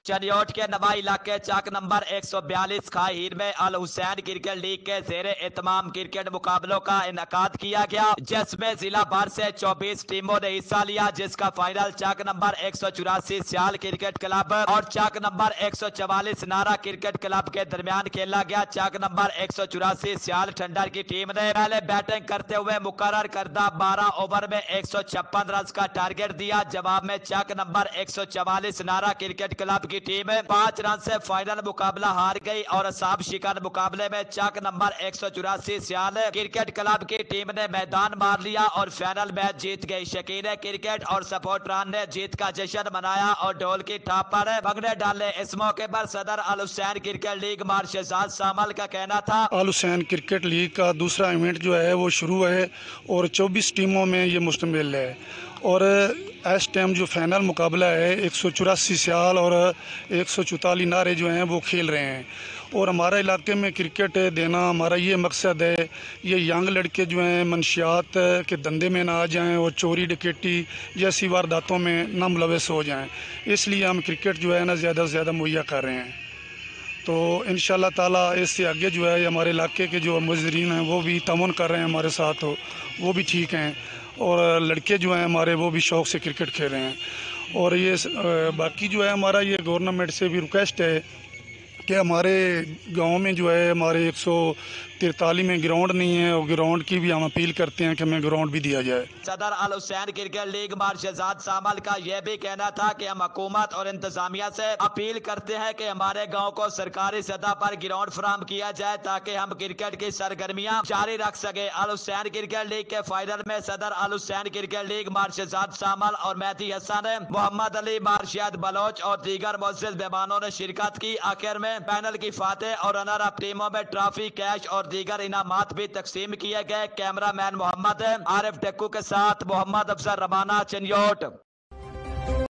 चनियोट के नवा इलाके चक नंबर 142 खाहीर में अल हुसैन क्रिकेट लीग के जेर एहतमाम क्रिकेट मुकाबलों का इनकाद किया गया, जिसमें जिला भर से 24 टीमों ने हिस्सा लिया, जिसका फाइनल चक नंबर 184 सियाल क्रिकेट क्लब और चक नंबर 144 नारा क्रिकेट क्लब के दरमियान खेला गया। चक नंबर 184 सियाल ठंडर की टीम ने पहले बैटिंग करते हुए मुकर्रर करदा 12 ओवर में 156 रन का टारगेट दिया। जवाब में चक नंबर 144 नारा क्रिकेट क्लब की टीम 5 रन से फाइनल मुकाबला हार गई और साफ शिकन मुकाबले में चक नंबर 184 सियाल क्रिकेट क्लब की टीम ने मैदान मार लिया और फाइनल मैच जीत गई। शकीन क्रिकेट और सपोर्टरान ने जीत का जश्न मनाया और ढोल की थाप पर भंगड़े डाले। इस मौके पर सदर अल हुसैन क्रिकेट लीग मार्शेजाद सामल का कहना था, अल हुसैन क्रिकेट लीग का दूसरा इवेंट जो है वो शुरू है और 24 टीमों में ये मुश्तमिल है और इस टाइम जो फाइनल मुकाबला है 184 सियाल और 144 नारे जो हैं वो खेल रहे हैं और हमारा इलाके में क्रिकेट देना हमारा ये मकसद है। ये यंग लड़के जो हैं मनशियात के धंधे में ना आ जाएं और चोरी डकैती जैसी वारदातों में ना मुलविस हो जाएं, इसलिए हम क्रिकेट जो है ना ज़्यादा से ज़्यादा मुहैया कर रहे हैं। तो इंशाल्लाह ताला इससे आगे जो है हमारे इलाके के जो मुज़रिन हैं वो भी तमन कर रहे हैं हमारे साथ, हो वो भी ठीक हैं और लड़के जो हैं हमारे वो भी शौक़ से क्रिकेट खेल रहे हैं। और ये बाकी जो है हमारा ये गवर्नमेंट से भी रिक्वेस्ट है कि हमारे गांव में जो है हमारे 143 में ग्राउंड नहीं है और ग्राउंड की भी हम अपील करते हैं कि हमें ग्राउंड भी दिया जाए। सदर अल हुसैन क्रिकेट लीग मार्शेजाद सामल का यह भी कहना था कि हम हुकूमत और इंतजामिया से अपील करते हैं कि हमारे गांव को सरकारी सतह पर ग्राउंड फराहम किया जाए ताकि हम क्रिकेट की सरगर्मियां जारी रख सके। अल हुसैन क्रिकेट लीग के फाइनल में सदर अल हुसैन क्रिकेट लीग मार्शेजाद सामल और मेहदी हसन, मोहम्मद अली, मार्शियात बलोच और दीगर मुअज़्ज़िज़ मेहमानों ने शिरकत की। आखिर में पैनल की फातेह और रनर अप टीमों में ट्रॉफी, कैश और दीगर इनामात भी तकसीम किए गए। कैमरामैन मोहम्मद आरिफ टक्कू के साथ मोहम्मद अफजल रमाना, चनियोट।